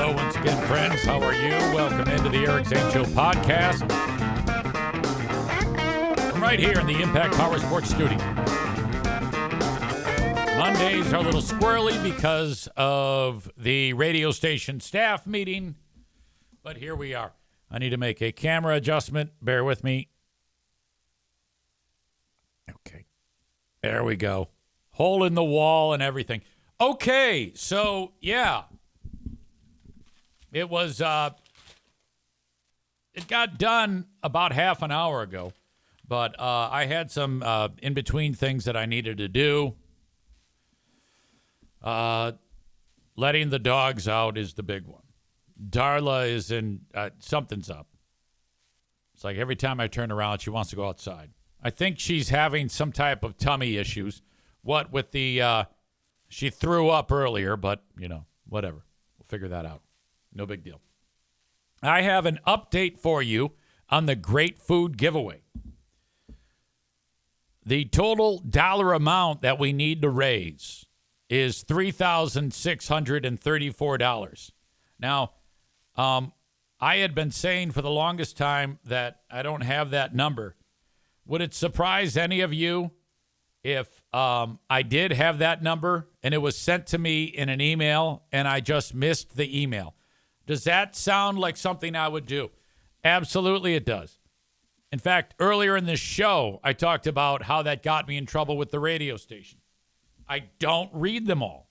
Hello once again, friends. How are you? Welcome into the Eric Zane Show podcast. I'm right here in the Impact Power Sports Studio. Mondays are a little squirrely because of the radio station staff meeting, but here we are. I need to make a camera adjustment. Bear with me. Okay. There we go. Hole in the wall and everything. Okay, so, yeah. It was, it got done about half an hour ago, but I had some in-between things that I needed to do. Letting the dogs out is the big one. Darla is in, something's up. It's like every time I turn around, she wants to go outside. I think she's having some type of tummy issues. What with the, she threw up earlier, but, whatever. We'll figure that out. No big deal. I have an update for you on the Great Food Giveaway. The total dollar amount that we need to raise is $3,634. Now, I had been saying for the longest time that I don't have that number. Would it surprise any of you if I did have that number and it was sent to me in an email and I just missed the email? Does that sound like something I would do? Absolutely it does. In fact, earlier in this show, I talked about how that got me in trouble with the radio station. I don't read them all.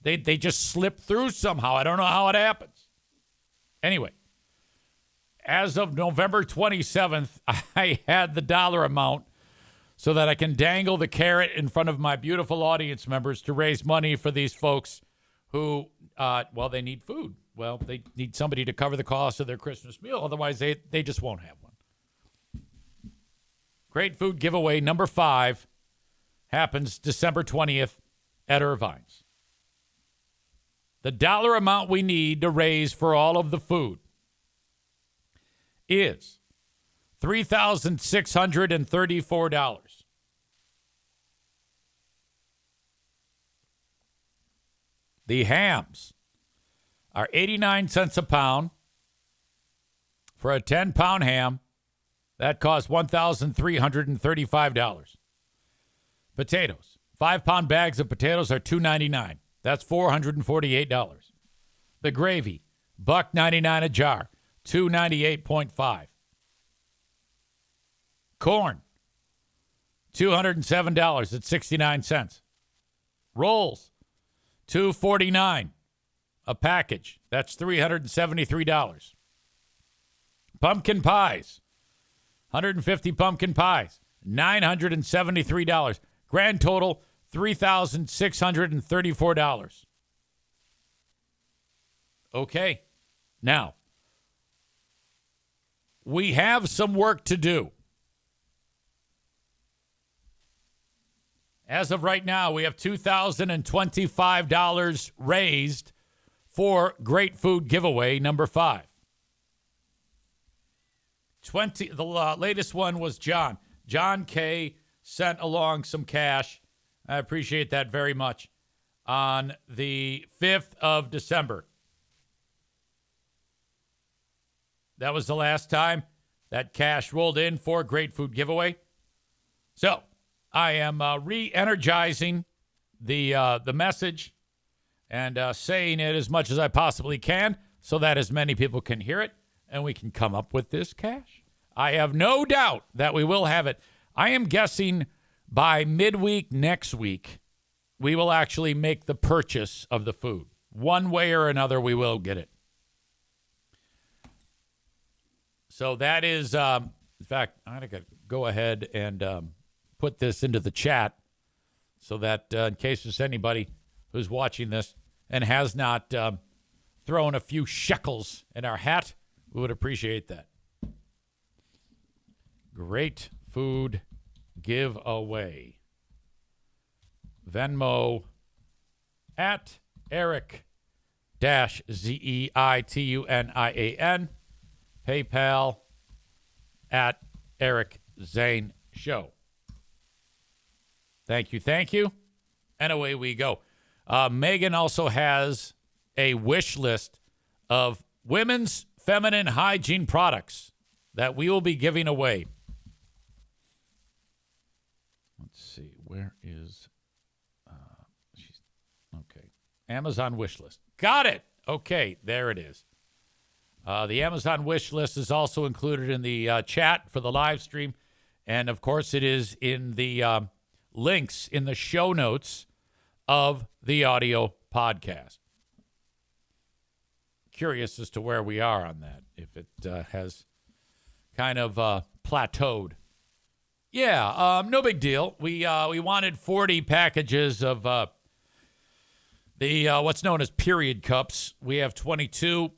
They just slip through somehow. I don't know how it happens. Anyway, as of November 27th, I had the dollar amount so that I can dangle the carrot in front of my beautiful audience members to raise money for these folks who, they need food. Well, they need somebody to cover the cost of their Christmas meal. Otherwise, they just won't have one. Great Food Giveaway number 5 happens December 20th at Irvine's. The dollar amount we need to raise for all of the food is $3,634. The hams are 89 cents a pound. For a 10-pound ham, that costs $1,335. Potatoes, 5-pound bags of potatoes are $2.99. That's $448. The gravy, $1.99 a jar, $298.5. Corn, $207 at 69 cents. Rolls, $2.49 a package. That's $373. Pumpkin pies, 150 pumpkin pies, $973. Grand total, $3,634. Okay. Now, we have some work to do. As of right now, we have $2,025 raised for Great Food Giveaway number 5. The latest one was John. John K. sent along some cash. I appreciate that very much. On the 5th of December. That was the last time that cash rolled in for Great Food Giveaway. So I am re-energizing the message and saying it as much as I possibly can so that as many people can hear it and we can come up with this cash. I have no doubt that we will have it. I am guessing by midweek next week, we will actually make the purchase of the food. One way or another, we will get it. So that is, in fact, I'm going to go ahead and put this into the chat so that in case there's anybody who's watching this and has not thrown a few shekels in our hat, we would appreciate that. Great Food Giveaway. Venmo at Eric-Zeitunian. PayPal at Eric Zane Show. Thank you. And away we go. Megan also has a wish list of women's feminine hygiene products that we will be giving away. Let's see. Where is... okay. Amazon wish list. Got it. Okay, there it is. The Amazon wish list is also included in the chat for the live stream. And, of course, it is in the links in the show notes of the audio podcast. Curious as to where we are on that, if it has kind of plateaued. Yeah, no big deal. We wanted 40 packages of the what's known as period cups. We have 22.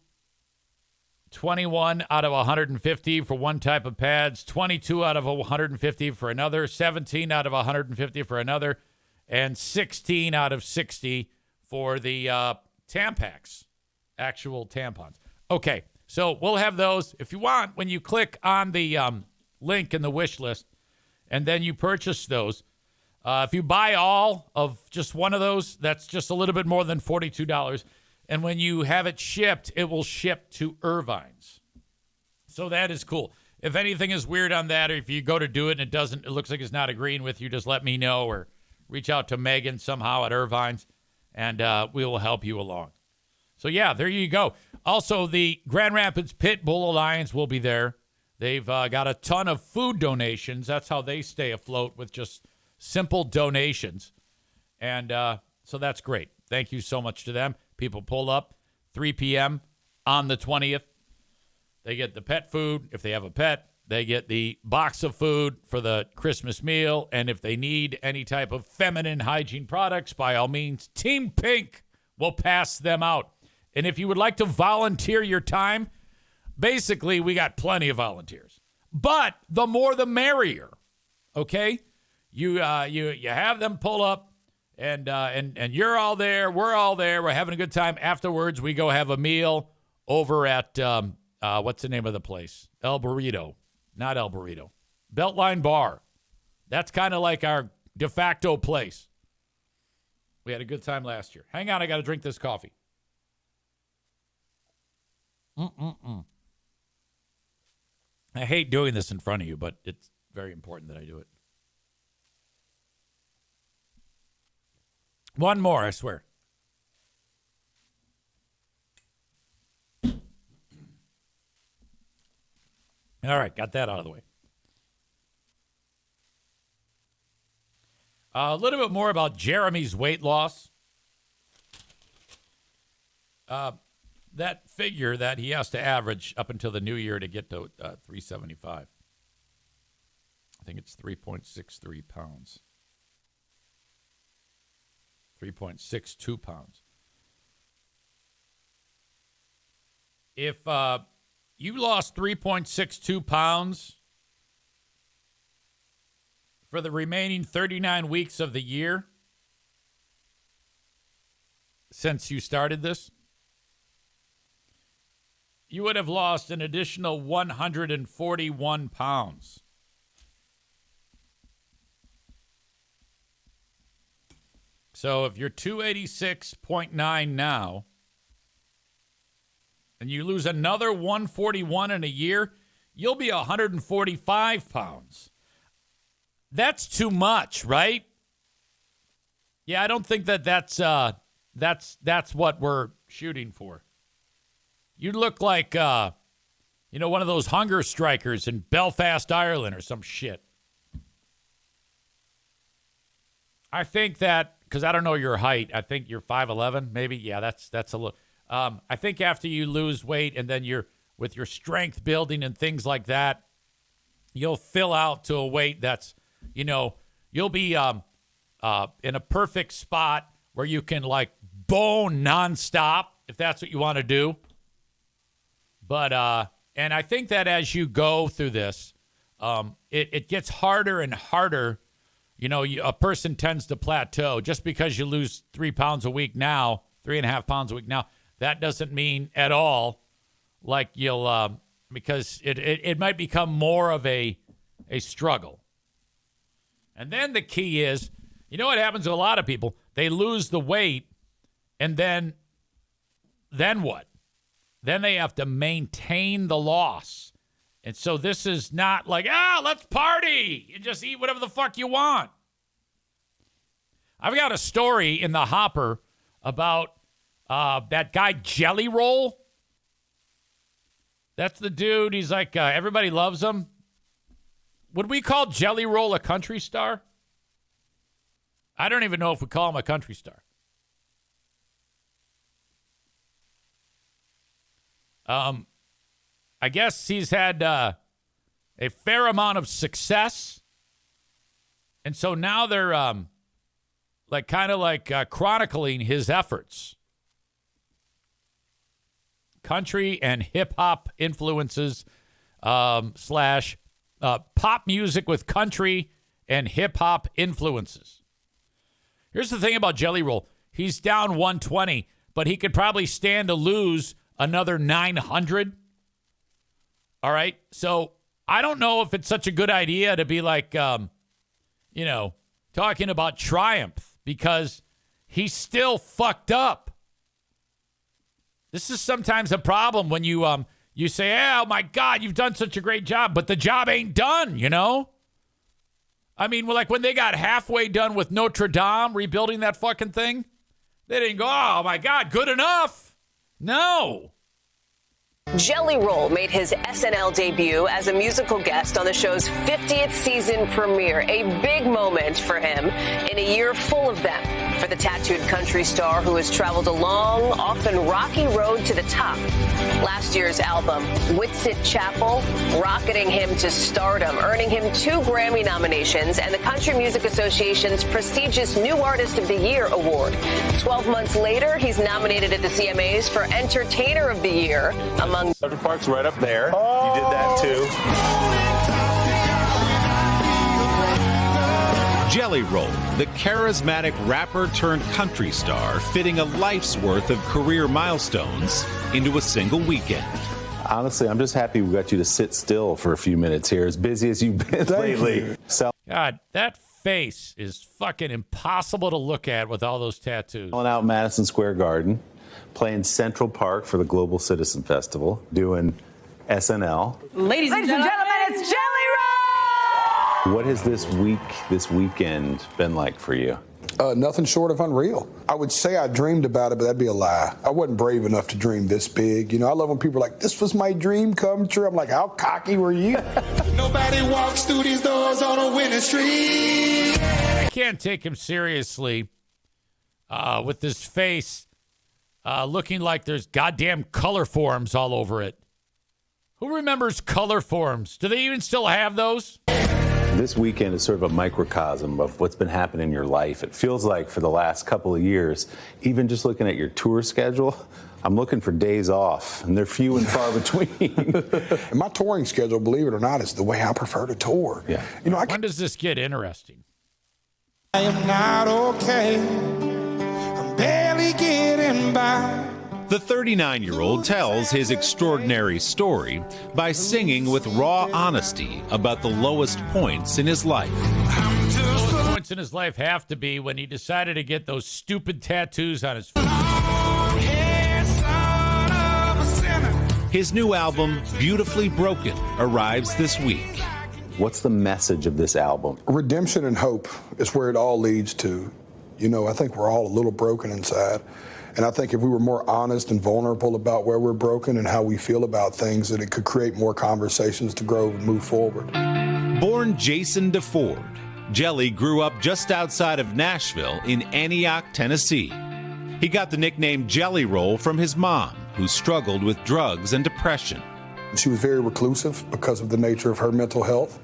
21 out of 150 for one type of pads, 22 out of 150 for another, 17 out of 150 for another, and 16 out of 60 for the Tampax, actual tampons. Okay, so we'll have those. If you want, when you click on the link in the wish list and then you purchase those, if you buy all of just one of those, that's just a little bit more than $42. And when you have it shipped, it will ship to Irvine's. So that is cool. If anything is weird on that, or if you go to do it and it looks like it's not agreeing with you, just let me know or reach out to Megan somehow at Irvine's, and we will help you along. So, yeah, there you go. Also, the Grand Rapids Pit Bull Alliance will be there. They've got a ton of food donations. That's how they stay afloat, with just simple donations. And so that's great. Thank you so much to them. People pull up 3 p.m. on the 20th. They get the pet food. If they have a pet, they get the box of food for the Christmas meal. And if they need any type of feminine hygiene products, by all means, Team Pink will pass them out. And if you would like to volunteer your time, basically, we got plenty of volunteers. But the more the merrier, okay? You have them pull up. And you're all there. We're all there. We're having a good time. Afterwards, we go have a meal over at, what's the name of the place? El Burrito. Not El Burrito. Beltline Bar. That's kind of like our de facto place. We had a good time last year. Hang on, I got to drink this coffee. I hate doing this in front of you, but it's very important that I do it. One more, I swear. All right, got that out of the way. A little bit more about Jeremy's weight loss. That figure that he has to average up until the new year to get to 375. I think it's 3.63 pounds. 3.62 pounds. If you lost 3.62 pounds for the remaining 39 weeks of the year since you started this, you would have lost an additional 141 pounds. So if you're 286.9 now, and you lose another 141 in a year, you'll be 145 pounds. That's too much, right? Yeah, I don't think that's what we're shooting for. You look like, one of those hunger strikers in Belfast, Ireland, or some shit. I think that, because I don't know your height, I think you're 5'11", maybe. Yeah, that's a little. I think after you lose weight and then with your strength building and things like that, you'll fill out to a weight that's, you'll be in a perfect spot where you can like bone nonstop if that's what you want to do. But and I think that as you go through this, it gets harder and harder. A person tends to plateau. Just because you lose 3 pounds a week now, 3.5 pounds a week now, that doesn't mean at all like you'll, because it might become more of a struggle. And then the key is, what happens to a lot of people? They lose the weight, and then what? then they have to maintain the loss. And so this is not like, let's party. You just eat whatever the fuck you want. I've got a story in the hopper about that guy Jelly Roll. That's the dude. He's like, everybody loves him. Would we call Jelly Roll a country star? I don't even know if we call him a country star. I guess he's had a fair amount of success. And so now they're chronicling his efforts. Country and hip-hop influences slash pop music with country and hip-hop influences. Here's the thing about Jelly Roll. He's down 120, but he could probably stand to lose another 900. All right? So I don't know if it's such a good idea to be like, talking about triumph because he's still fucked up. This is sometimes a problem when you say, oh, my God, you've done such a great job, but the job ain't done, you know? I mean, like when they got halfway done with Notre Dame, rebuilding that fucking thing, they didn't go, oh, my God, good enough. No. Jelly Roll made his SNL debut as a musical guest on the show's 50th season premiere, a big moment for him in a year full of them. For the tattooed country star who has traveled a long, often rocky road to the top. Last year's album, Whitsit Chapel, rocketing him to stardom, earning him 2 Grammy nominations and the Country Music Association's prestigious New Artist of the Year award. 12 months later, he's nominated at the CMAs for Entertainer of the Year, among Central Park's right up there. Oh. You did that too. Jelly Roll, the charismatic rapper turned country star, fitting a life's worth of career milestones into a single weekend. Honestly, I'm just happy we got you to sit still for a few minutes here, as busy as you've been lately. God, that face is fucking impossible to look at with all those tattoos. Going out Madison Square Garden, playing Central Park for the Global Citizen Festival, doing SNL. Ladies and gentlemen, it's Jelly Roll! What has this weekend been like for you? Nothing short of unreal. I would say I dreamed about it, but that'd be a lie. I wasn't brave enough to dream this big. You know, I love when people are like, this was my dream come true. I'm like, how cocky were you? Nobody walks through these doors on a winning street. I can't take him seriously with this face looking like there's goddamn color forms all over it. Who remembers color forms? Do they even still have those? This weekend is sort of a microcosm of what's been happening in your life. It feels like for the last couple of years, even just looking at your tour schedule, I'm looking for days off, and they're few and far between. And my touring schedule, believe it or not, is the way I prefer to tour. Yeah. You know, when does this get interesting? I am not okay. I'm barely getting by. The 39-year-old tells his extraordinary story by singing with raw honesty about the lowest points in his life. The lowest points in his life have to be when he decided to get those stupid tattoos on his face. His new album, Beautifully Broken, arrives this week. What's the message of this album? Redemption and hope is where it all leads to. You know, I think we're all a little broken inside. And I think if we were more honest and vulnerable about where we're broken and how we feel about things, that it could create more conversations to grow and move forward. Born Jason DeFord, Jelly grew up just outside of Nashville in Antioch, Tennessee. He got the nickname Jelly Roll from his mom, who struggled with drugs and depression. She was very reclusive because of the nature of her mental health.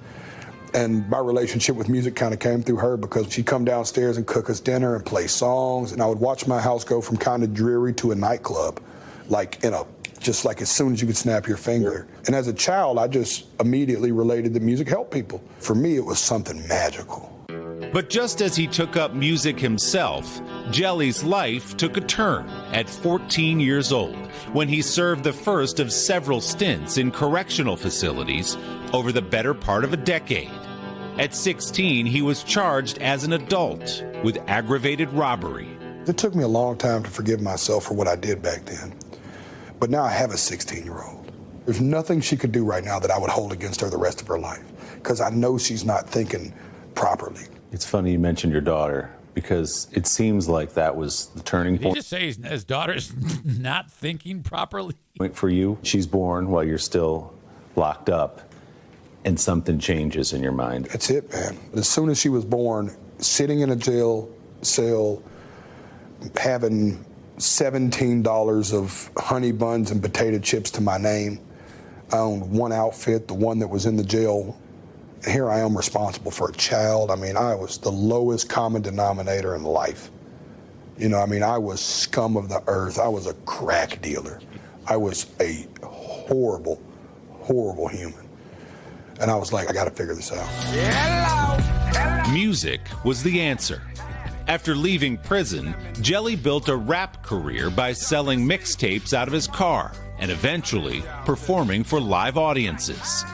And my relationship with music kind of came through her because she'd come downstairs and cook us dinner and play songs. And I would watch my house go from kind of dreary to a nightclub, just like as soon as you could snap your finger. And as a child, I just immediately related that music helped people. For me, it was something magical. But just as he took up music himself, Jelly's life took a turn at 14 years old when he served the first of several stints in correctional facilities over the better part of a decade. At 16, he was charged as an adult with aggravated robbery. It took me a long time to forgive myself for what I did back then. But now I have a 16-year-old. There's nothing she could do right now that I would hold against her the rest of her life, because I know she's not thinking properly. It's funny you mentioned your daughter, because it seems like that was the turning Did he point. just say his daughter's not thinking properly? For you, she's born while you're still locked up, and something changes in your mind. That's it, man. As soon as she was born, sitting in a jail cell, having $17 of honey buns and potato chips to my name. I owned one outfit, the one that was in the jail. Here I am responsible for a child. I mean, I was the lowest common denominator in life. You know, I mean, I was scum of the earth. I was a crack dealer. I was a horrible, horrible human. And I was like, I got to figure this out. Music was the answer. After leaving prison, Jelly built a rap career by selling mixtapes out of his car and eventually performing for live audiences.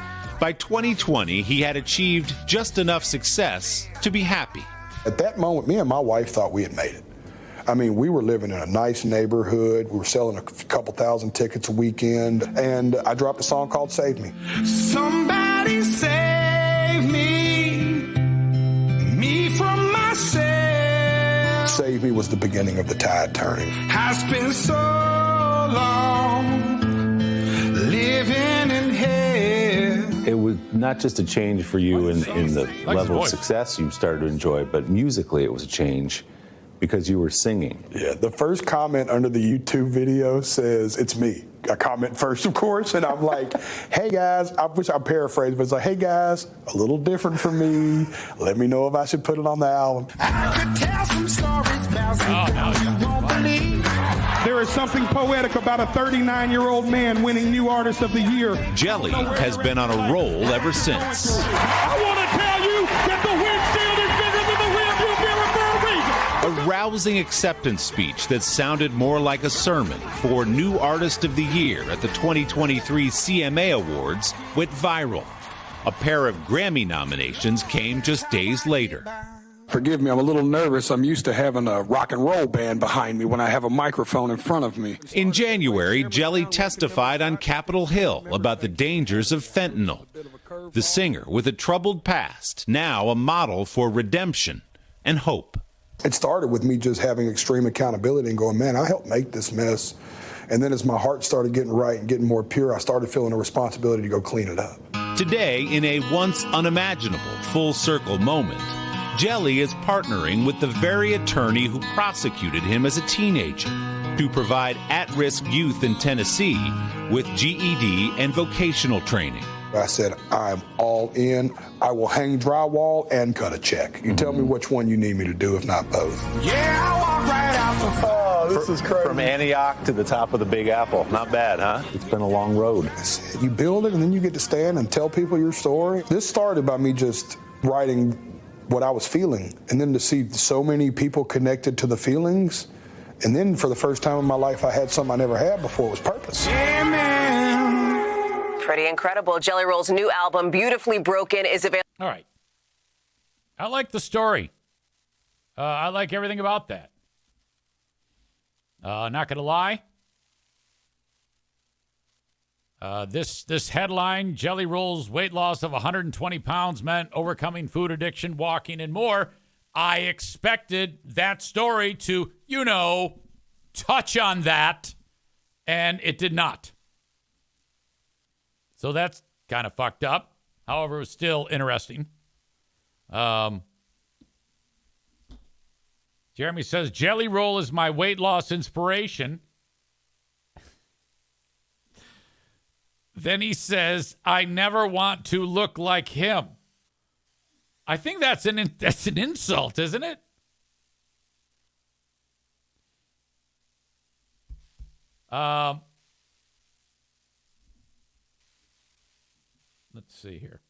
By 2020, he had achieved just enough success to be happy. At that moment, me and my wife thought we had made it. I mean, we were living in a nice neighborhood. We were selling a couple thousand tickets a weekend, and I dropped a song called Save Me. Somebody save me from myself. Save Me was the beginning of the tide turning. Has been so long living in hell. It was not just a change for you in the level of voice. success you started to enjoy, but musically it was a change because you were singing. Yeah, the first comment under the YouTube video says, it's me. I comment first, of course, and I'm like, hey guys, I wish I paraphrased, but it's like, hey guys, a little different for me. Let me know if I should put it on the album. I could tell some stories about some you won't believe. There is something poetic about a 39-year-old man winning New Artist of the Year. Jelly has been on a roll ever since. I want to tell you that the windshield is bigger than the rearview mirror for a reason. A rousing acceptance speech that sounded more like a sermon for New Artist of the Year at the 2023 CMA Awards went viral. A pair of Grammy nominations came just days later. Forgive me, I'm a little nervous. I'm used to having a rock and roll band behind me when I have a microphone in front of me. In January, Jelly testified on Capitol Hill about the dangers of fentanyl. The singer, with a troubled past, now a model for redemption and hope. It started with me just having extreme accountability and going, man, I helped make this mess. And then as my heart started getting right and getting more pure, I started feeling a responsibility to go clean it up. Today, in a once unimaginable full circle moment, Jelly is partnering with the very attorney who prosecuted him as a teenager to provide at-risk youth in Tennessee with GED and vocational training. I said, I'm all in. I will hang drywall and cut a check. You tell me which one you need me to do, if not both. Yeah, I walk right out the front. Oh, this is crazy. From Antioch to the top of the Big Apple. Not bad, huh? It's been a long road. You build it and then you get to stand and tell people your story. This started by me just writing what I was feeling, and then to see so many people connected to the feelings. And then for the first time in my life, I had something I never had before. It was purpose. Yeah, man. Pretty incredible. Jelly Roll's new album, Beautifully Broken, is available. All right. I like the story. I like everything about that. Not going to lie. This headline, Jelly Roll's weight loss of 120 pounds meant overcoming food addiction, walking, and more. I expected that story to, touch on that, and it did not. So that's kind of fucked up. However, it was still interesting. Jeremy says, Jelly Roll is my weight loss inspiration. Then he says, I never want to look like him. I think that's an insult, isn't it? Let's see here.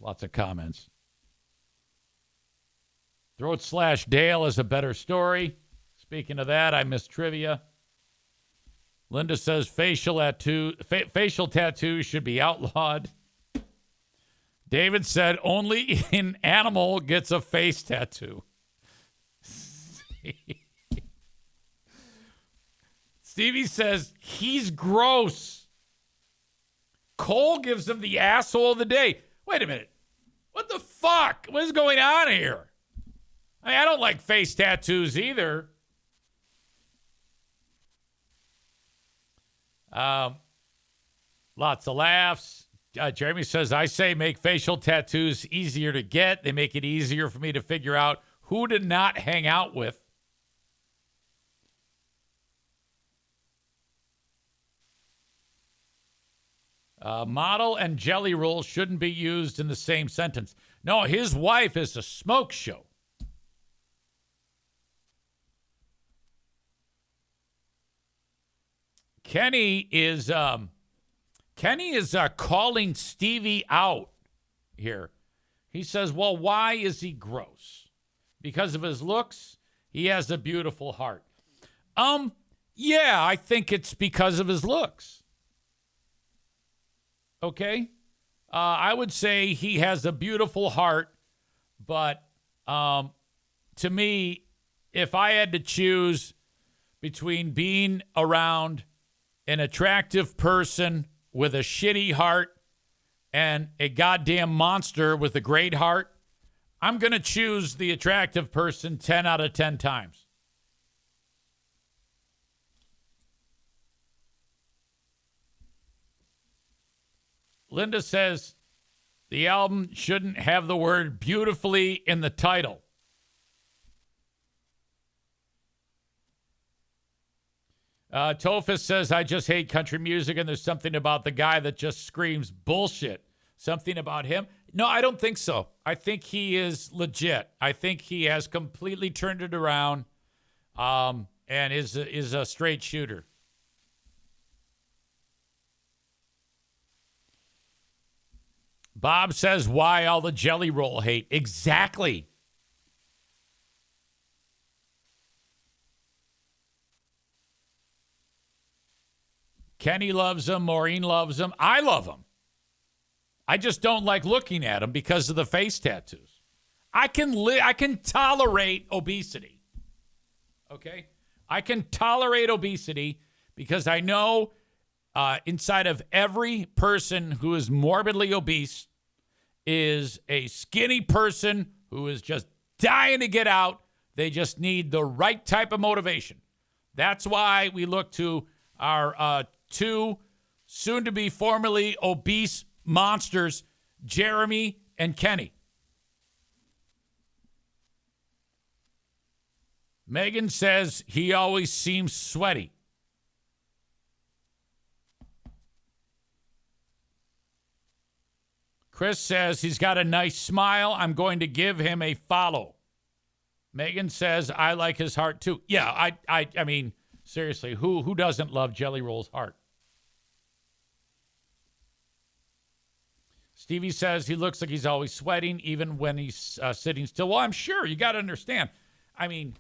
Lots of comments. Throat/Dale is a better story. Speaking of that, I miss trivia. Linda says facial tattoos should be outlawed. David said only an animal gets a face tattoo. Stevie says he's gross. Cole gives him the asshole of the day. Wait a minute. What the fuck? What is going on here? I don't like face tattoos either. Lots of laughs. Jeremy says, I say make facial tattoos easier to get. They make it easier for me to figure out who to not hang out with. Model and jelly roll shouldn't be used in the same sentence. No, his wife is a smoke show. Kenny is calling Stevie out here. He says, well, why is he gross? Because of his looks? He has a beautiful heart. Yeah, I think it's because of his looks. Okay? I would say he has a beautiful heart, but to me, if I had to choose between being around an attractive person with a shitty heart and a goddamn monster with a great heart, I'm going to choose the attractive person 10 out of 10 times. Linda says the album shouldn't have the word beautifully in the title. Tofus says, I just hate country music, and there's something about the guy that just screams bullshit. Something about him? No, I don't think so. I think he is legit. I think he has completely turned it around and is a straight shooter. Bob says, why all the jelly roll hate? Exactly. Kenny loves him. Maureen loves him. I love him. I just don't like looking at him because of the face tattoos. I can tolerate obesity. Okay? I can tolerate obesity because I know inside of every person who is morbidly obese is a skinny person who is just dying to get out. They just need the right type of motivation. That's why we look to our two soon-to-be formerly obese monsters, Jeremy and Kenny. Megan says he always seems sweaty. Chris says he's got a nice smile. I'm going to give him a follow. Megan says I like his heart too. Yeah, I mean, seriously, who doesn't love Jelly Roll's heart? Stevie says he looks like he's always sweating, even when he's sitting still. Well, I'm sure. You got to understand. I mean,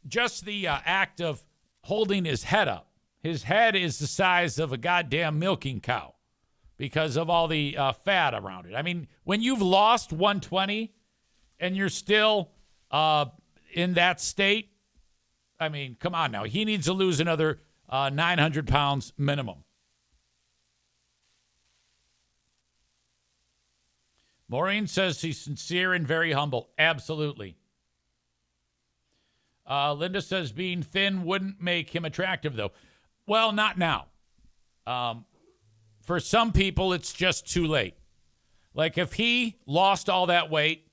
just the act of holding his head up. His head is the size of a goddamn milking cow because of all the fat around it. I mean, when you've lost 120 and you're still in that state, I mean, come on now. He needs to lose another 900 pounds minimum. Maureen says he's sincere and very humble. Absolutely. Linda says being thin wouldn't make him attractive, though. Well, not now. For some people, it's just too late. Like if he lost all that weight,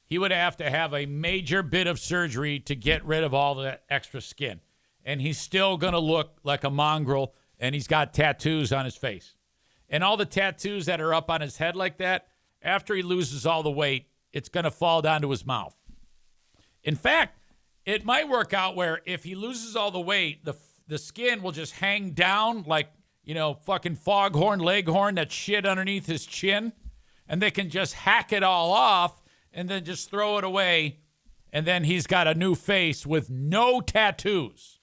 he would have to have a major bit of surgery to get rid of all that extra skin. And he's still going to look like a mongrel, and he's got tattoos on his face. And all the tattoos that are up on his head like that, after he loses all the weight, it's going to fall down to his mouth. In fact, it might work out where if he loses all the weight, the skin will just hang down like, fucking foghorn, leghorn, that shit underneath his chin. And they can just hack it all off and then just throw it away. And then he's got a new face with no tattoos.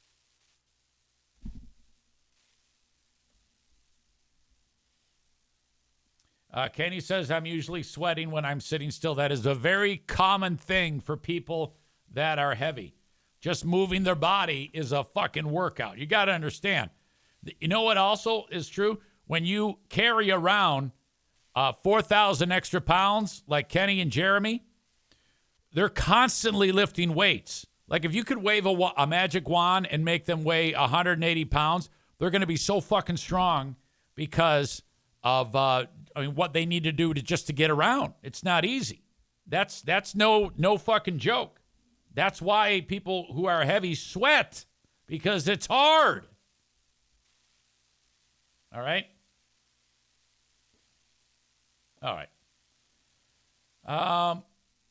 Kenny says, I'm usually sweating when I'm sitting still. That is a very common thing for people that are heavy. just moving their body is a fucking workout. You got to understand. You know what also is true? When you carry around 4,000 extra pounds like Kenny and Jeremy, they're constantly lifting weights. Like if you could wave a magic wand and make them weigh 180 pounds, they're going to be so fucking strong because of what they need to do just to get around. It's not easy. That's no fucking joke. That's why people who are heavy sweat, because it's hard. All right? All right.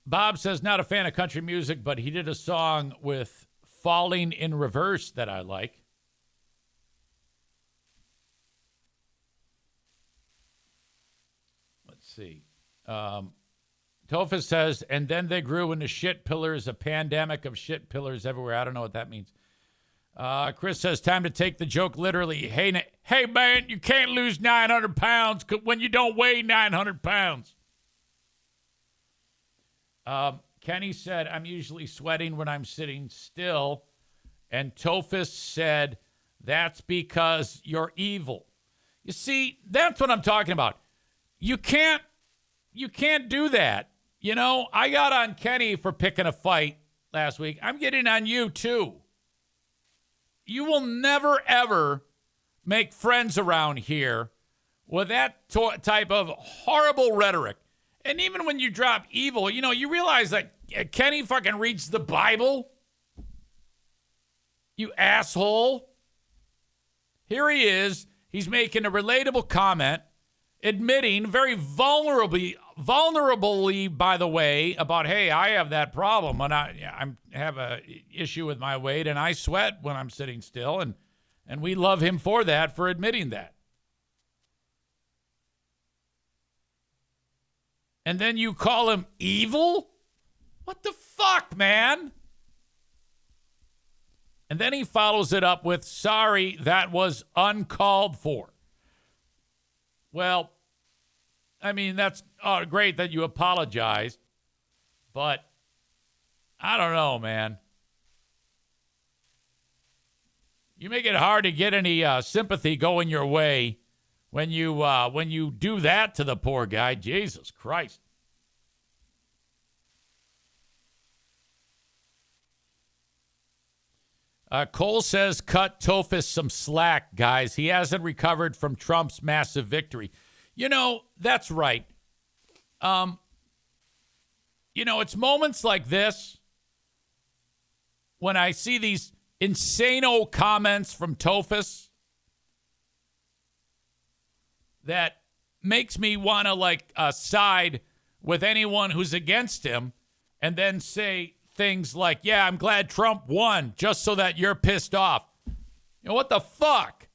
Bob says, not a fan of country music, but he did a song with Falling in Reverse that I like. Let's see. Tofa says, and then they grew into shit pillars, a pandemic of shit pillars everywhere. I don't know what that means. Chris says, time to take the joke literally. Hey, man, you can't lose 900 pounds when you don't weigh 900 pounds. Kenny said, I'm usually sweating when I'm sitting still. And Tofus said, that's because you're evil. You see, that's what I'm talking about. You can't do that. You know, I got on Kenny for picking a fight last week. I'm getting on you, too. You will never, ever make friends around here with that type of horrible rhetoric. And even when you drop evil, you know, you realize that Kenny fucking reads the Bible. You asshole. Here he is. He's making a relatable comment, admitting very vulnerably, by the way, about, hey, I have that problem and I have a issue with my weight and I sweat when I'm sitting still, and we love him for that, for admitting that. And then you call him evil? What the fuck, man? And then he follows it up with, sorry, that was uncalled for. Well, I mean, that's great that you apologized, but I don't know, man. You make it hard to get any sympathy going your way when you do that to the poor guy. Jesus Christ. Cole says, cut Tofus some slack, guys. He hasn't recovered from Trump's massive victory. You know, that's right. You know, it's moments like this when I see these insano comments from Tofus that makes me want to, side with anyone who's against him and then say things like, yeah, I'm glad Trump won just so that you're pissed off. You know, what the fuck?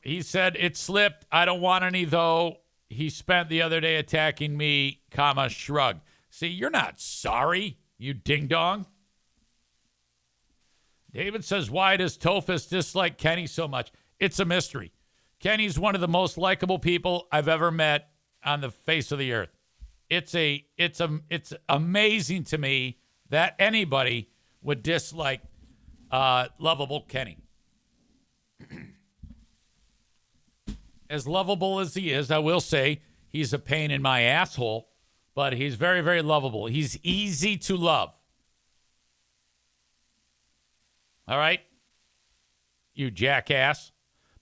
He said, it slipped. I don't want any, though. He spent the other day attacking me, shrug. See, you're not sorry, you ding-dong. David says, why does Tofus dislike Kenny so much? It's a mystery. Kenny's one of the most likable people I've ever met on the face of the earth. It's amazing to me that anybody would dislike lovable Kenny. As lovable as he is, I will say he's a pain in my asshole, but he's very, very lovable. He's easy to love. All right? You jackass.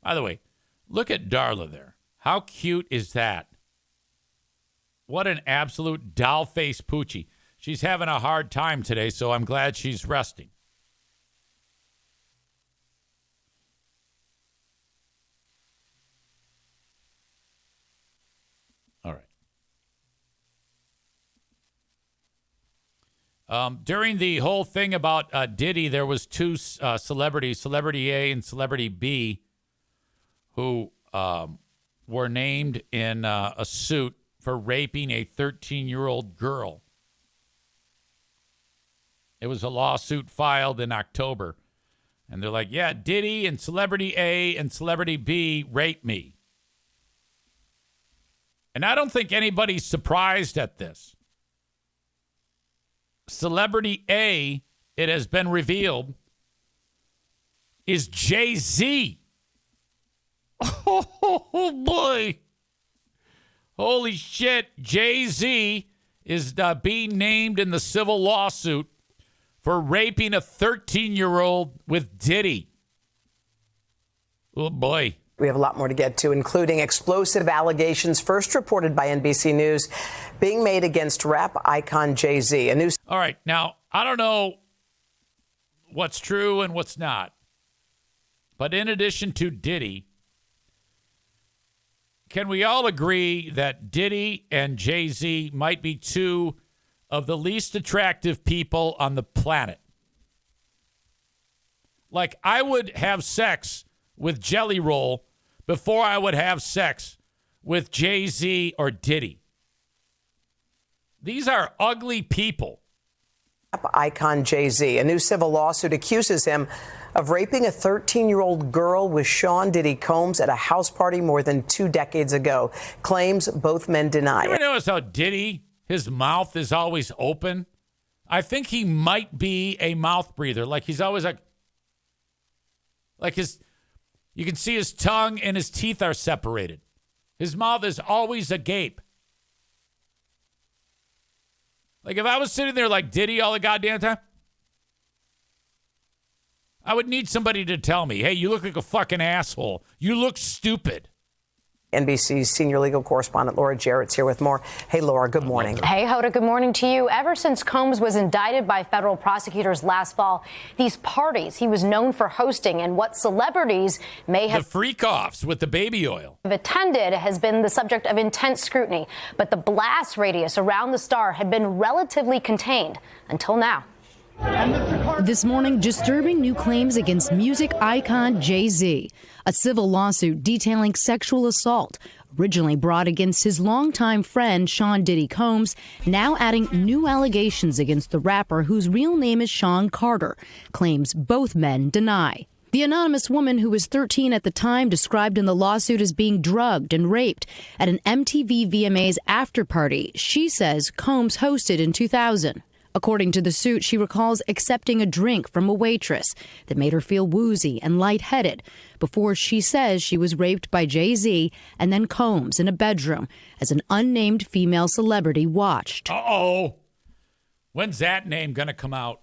By the way, look at Darla there. How cute is that? What an absolute doll-faced poochie. She's having a hard time today, so I'm glad she's resting. All right. During the whole thing about Diddy, there was two celebrities, Celebrity A and Celebrity B, who were named in a suit for raping a 13-year-old girl. It was a lawsuit filed in October. And they're like, yeah, Diddy and Celebrity A and Celebrity B raped me. And I don't think anybody's surprised at this. Celebrity A, it has been revealed, is Jay-Z. Oh, boy. Holy shit. Jay-Z is being named in the civil lawsuit for raping a 13-year-old with Diddy. Oh, boy. We have a lot more to get to, including explosive allegations first reported by NBC News being made against rap icon Jay-Z. All right. Now, I don't know what's true and what's not. But in addition to Diddy, can we all agree that Diddy and Jay-Z might be two of the least attractive people on the planet? Like, I would have sex with Jelly Roll before I would have sex with Jay-Z or Diddy. These are ugly people. Icon Jay-Z. A new civil lawsuit accuses him of raping a 13-year-old girl with Sean Diddy Combs at a house party more than 2 decades ago. Claims both men deny it. You ever notice how Diddy, his mouth is always open? I think he might be a mouth breather. Like, he's always like his, you can see his tongue and his teeth are separated. His mouth is always agape. Like, if I was sitting there like Diddy all the goddamn time, I would need somebody to tell me, hey, you look like a fucking asshole. You look stupid. NBC's senior legal correspondent Laura Jarrett's here with more. Hey, Laura, good morning. Hey, Hoda, good morning to you. Ever since Combs was indicted by federal prosecutors last fall, these parties he was known for hosting and what celebrities may have... The freak-offs with the baby oil. ...attended has been the subject of intense scrutiny, but the blast radius around the star had been relatively contained until now. This morning, disturbing new claims against music icon Jay-Z. A civil lawsuit detailing sexual assault, originally brought against his longtime friend Sean Diddy Combs, now adding new allegations against the rapper whose real name is Sean Carter. Claims both men deny. The anonymous woman, who was 13 at the time, described in the lawsuit as being drugged and raped at an MTV VMAs after party she says Combs hosted in 2000. According to the suit, she recalls accepting a drink from a waitress that made her feel woozy and lightheaded before she says she was raped by Jay-Z and then Combs in a bedroom as an unnamed female celebrity watched. Uh-oh. When's that name going to come out?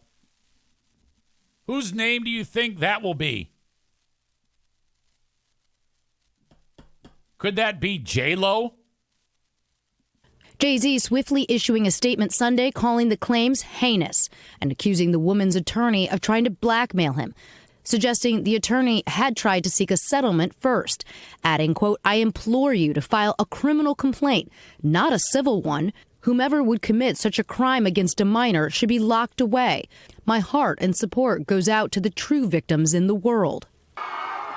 Whose name do you think that will be? Could that be J-Lo? Jay-Z swiftly issuing a statement Sunday calling the claims heinous and accusing the woman's attorney of trying to blackmail him, suggesting the attorney had tried to seek a settlement first, adding, quote, I implore you to file a criminal complaint, not a civil one. Whomever would commit such a crime against a minor should be locked away. My heart and support goes out to the true victims in the world.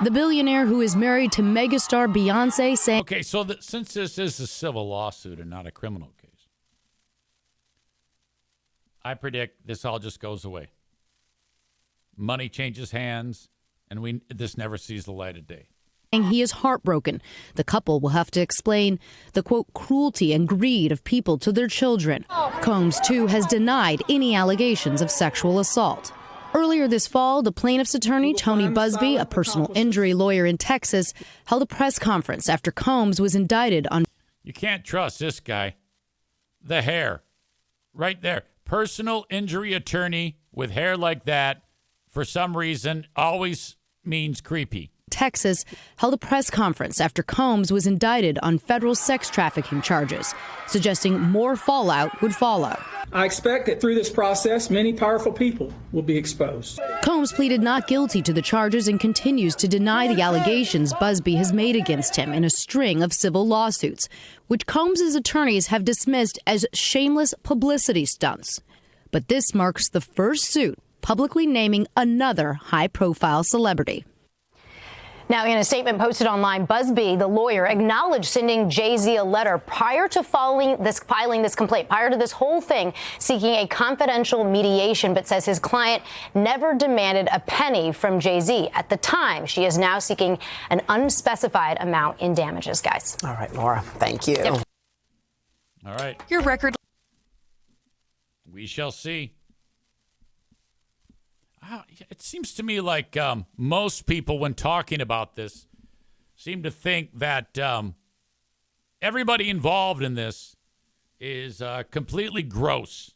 The billionaire, who is married to megastar Beyonce, saying... Okay, so since this is a civil lawsuit and not a criminal case, I predict this all just goes away. Money changes hands, and this never sees the light of day. He is heartbroken. The couple will have to explain the, quote, cruelty and greed of people to their children. Combs, too, has denied any allegations of sexual assault. Earlier this fall, the plaintiff's attorney, Tony Busby, a personal injury lawyer in Texas, held a press conference after Combs was indicted on... You can't trust this guy. The hair. Right there. Personal injury attorney with hair like that, for some reason, always means creepy. Texas held a press conference after Combs was indicted on federal sex trafficking charges, suggesting more fallout would follow. I expect that through this process, many powerful people will be exposed. Combs pleaded not guilty to the charges and continues to deny the allegations Busby has made against him in a string of civil lawsuits, which Combs' attorneys have dismissed as shameless publicity stunts. But this marks the first suit publicly naming another high-profile celebrity. Now, in a statement posted online, Busby, the lawyer, acknowledged sending Jay-Z a letter prior to filing this complaint, prior to this whole thing, seeking a confidential mediation, but says his client never demanded a penny from Jay-Z. At the time, she is now seeking an unspecified amount in damages, guys. All right, Laura, thank you. Yep. All right. Your record. We shall see. It seems to me like most people, when talking about this, seem to think that everybody involved in this is completely gross.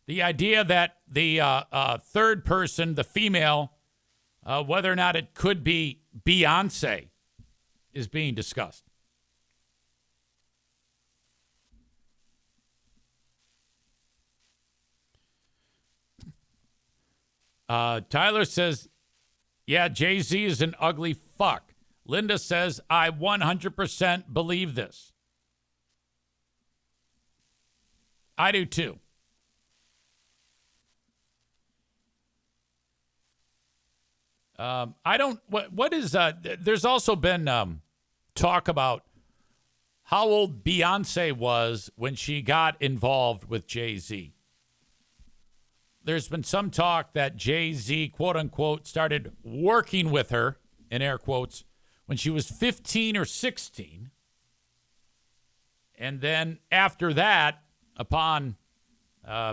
The idea that the third person, the female, whether or not it could be Beyonce, is being discussed. Tyler says, yeah, Jay-Z is an ugly fuck. Linda says, I 100% believe this. I do too. I don't, what is, there's also been talk about how old Beyonce was when she got involved with Jay-Z. There's been some talk that Jay-Z, quote unquote, started working with her, in air quotes, when she was 15 or 16. And then after that, upon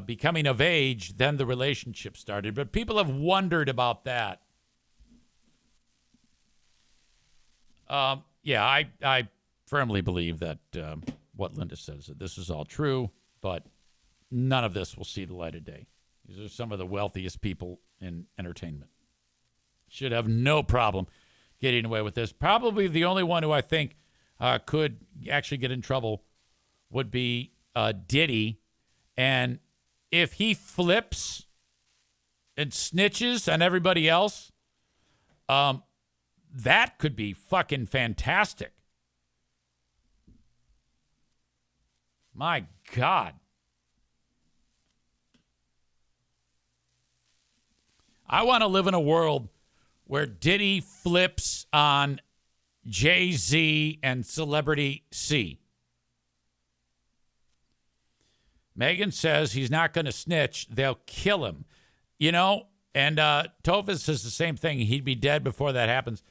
becoming of age, then the relationship started. But people have wondered about that. Yeah, I firmly believe that what Linda says, that this is all true, but none of this will see the light of day. These are some of the wealthiest people in entertainment. Should have no problem getting away with this. Probably the only one who I think could actually get in trouble would be Diddy. And if he flips and snitches on everybody else, that could be fucking fantastic. My God. I want to live in a world where Diddy flips on Jay-Z and Celebrity C. Megan says he's not going to snitch. They'll kill him. You know, and Topher says the same thing. He'd be dead before that happens.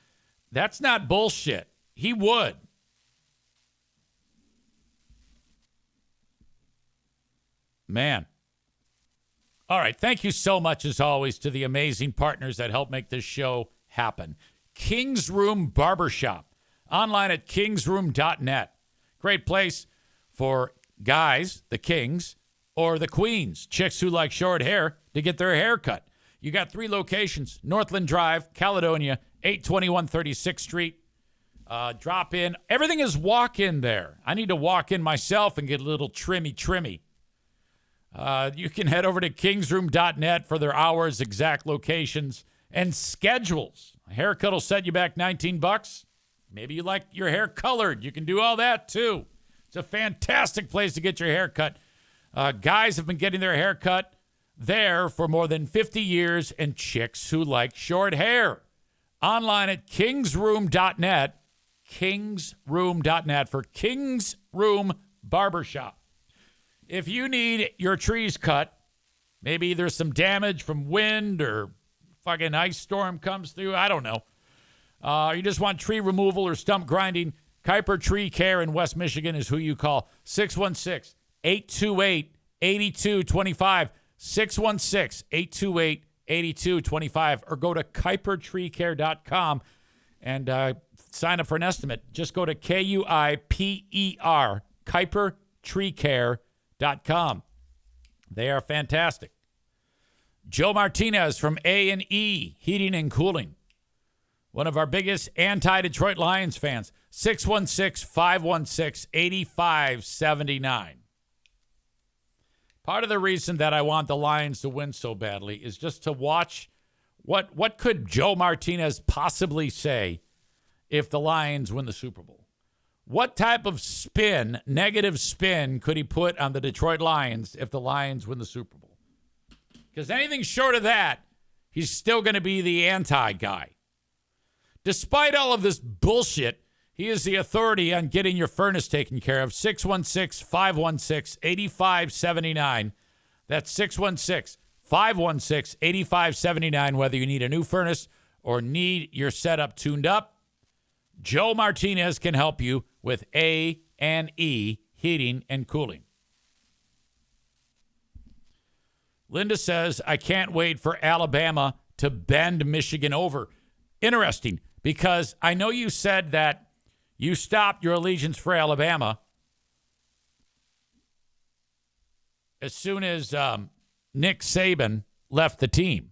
That's not bullshit. He would. Man. All right. Thank you so much, as always, to the amazing partners that help make this show happen. King's Room Barbershop. Online at kingsroom.net. Great place for guys, the kings, or the queens, chicks who like short hair, to get their hair cut. You got 3 locations: Northland Drive, Caledonia, 821 36th Street. Drop in. Everything is walk-in there. I need to walk in myself and get a little trimmy. You can head over to kingsroom.net for their hours, exact locations, and schedules. A haircut will set you back $19. Maybe you like your hair colored. You can do all that, too. It's a fantastic place to get your hair cut. Guys have been getting their hair cut there for more than 50 years, and chicks who like short hair. Online at kingsroom.net. Kingsroom.net for King's Room Barbershop. If you need your trees cut, maybe there's some damage from wind or fucking ice storm comes through, I don't know. You just want tree removal or stump grinding, Kuiper Tree Care in West Michigan is who you call. 616-828-8225. 616-828-8225. Or go to kuipertreecare.com and sign up for an estimate. Just go to KUIPER, kuipertreecare.com. They are fantastic. Joe Martinez from A&E Heating and Cooling, one of our biggest anti-Detroit Lions fans. 616-516-8579. Part of the reason that I want the Lions to win so badly is just to watch what could Joe Martinez possibly say if the Lions win the Super Bowl. What type of spin, negative spin, could he put on the Detroit Lions if the Lions win the Super Bowl? Because anything short of that, he's still going to be the anti-guy. Despite all of this bullshit, he is the authority on getting your furnace taken care of. 616-516-8579. That's 616-516-8579. Whether you need a new furnace or need your setup tuned up, Joe Martinez can help you with A&E heating, and cooling. Linda says, I can't wait for Alabama to bend Michigan over. Interesting, because I know you said that you stopped your allegiance for Alabama as soon as Nick Saban left the team.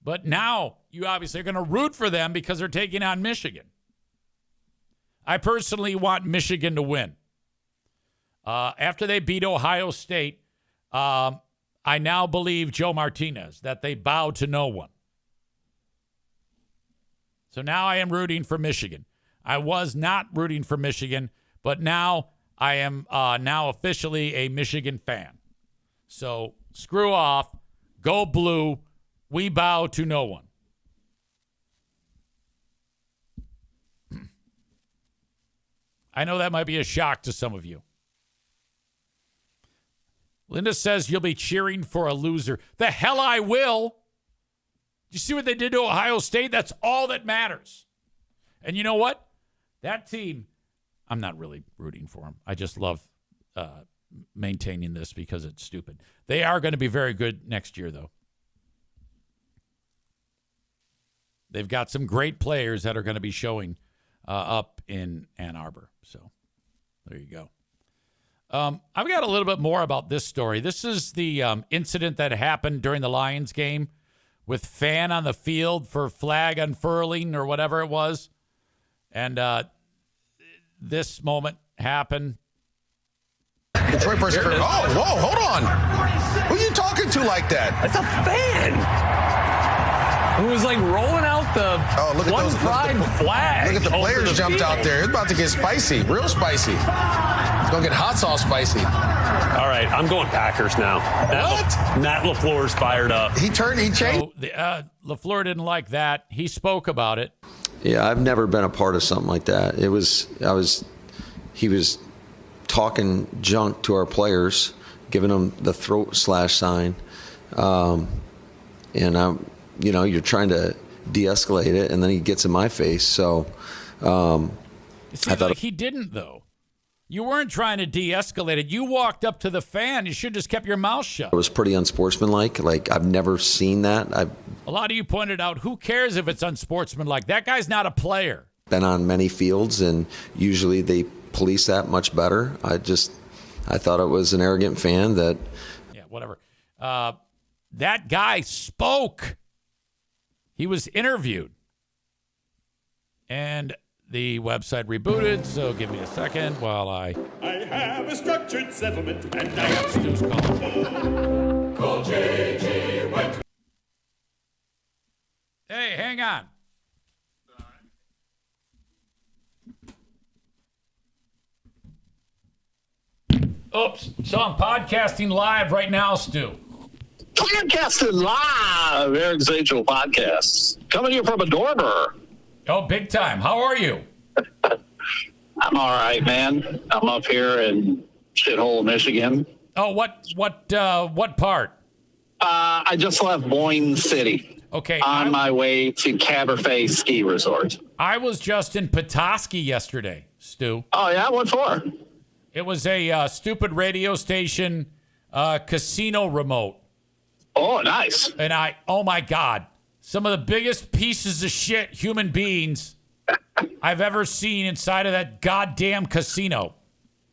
But now you obviously are going to root for them because they're taking on Michigan. I personally want Michigan to win. After they beat Ohio State, I now believe Joe Martinez, that they bow to no one. So now I am rooting for Michigan. I was not rooting for Michigan, but now I am now officially a Michigan fan. So screw off, go blue, we bow to no one. I know that might be a shock to some of you. Linda says you'll be cheering for a loser. The hell I will. You see what they did to Ohio State? That's all that matters. And you know what? That team, I'm not really rooting for them. I just love maintaining this because it's stupid. They are going to be very good next year, though. They've got some great players that are going to be showing up in Ann Arbor. So there you go. I've got a little bit more about this story. This is the incident that happened during the Lions game with fan on the field for flag unfurling or whatever it was. And this moment happened. Detroit first. Oh, whoa, hold on. Who are you talking to like that? That's a fan. Who was like rolling out the one pride flag. Look at the players jumped out there. It's about to get spicy, real spicy. It's going to get hot sauce spicy. All right, I'm going Packers now. Matt LaFleur's fired up. He changed. So LaFleur didn't like that. He spoke about it. Yeah, I've never been a part of something like that. He was talking junk to our players, giving them the throat slash sign. And you're trying to de-escalate it, and then he gets in my face. So I thought he didn't, though. You weren't trying to de-escalate it. You walked up to the fan. You should have just kept your mouth shut. It was pretty unsportsmanlike. Like, I've never seen that. A lot of you pointed out, who cares if it's unsportsmanlike? That guy's not a player. Been on many fields, and usually they police that much better. I thought it was an arrogant fan that... Yeah, whatever. That guy spoke. He was interviewed. And the website rebooted, so give me a second while I have a structured settlement, and I got Stu's calling. Call J.G. White. Hey, hang on. Oops. So I'm podcasting live right now, Stu. Podcasting live, Eric Zachel Podcasts. Coming to you from a dormer. Oh, big time. How are you? I'm all right, man. I'm up here in shithole Michigan. Oh, what part? I just left Boyne City. Okay. On my way to Cabernet Ski Resort. I was just in Petoskey yesterday, Stu. Oh, yeah? What for? It was a stupid radio station casino remote. Oh, nice. And oh my God, some of the biggest pieces of shit human beings I've ever seen inside of that goddamn casino.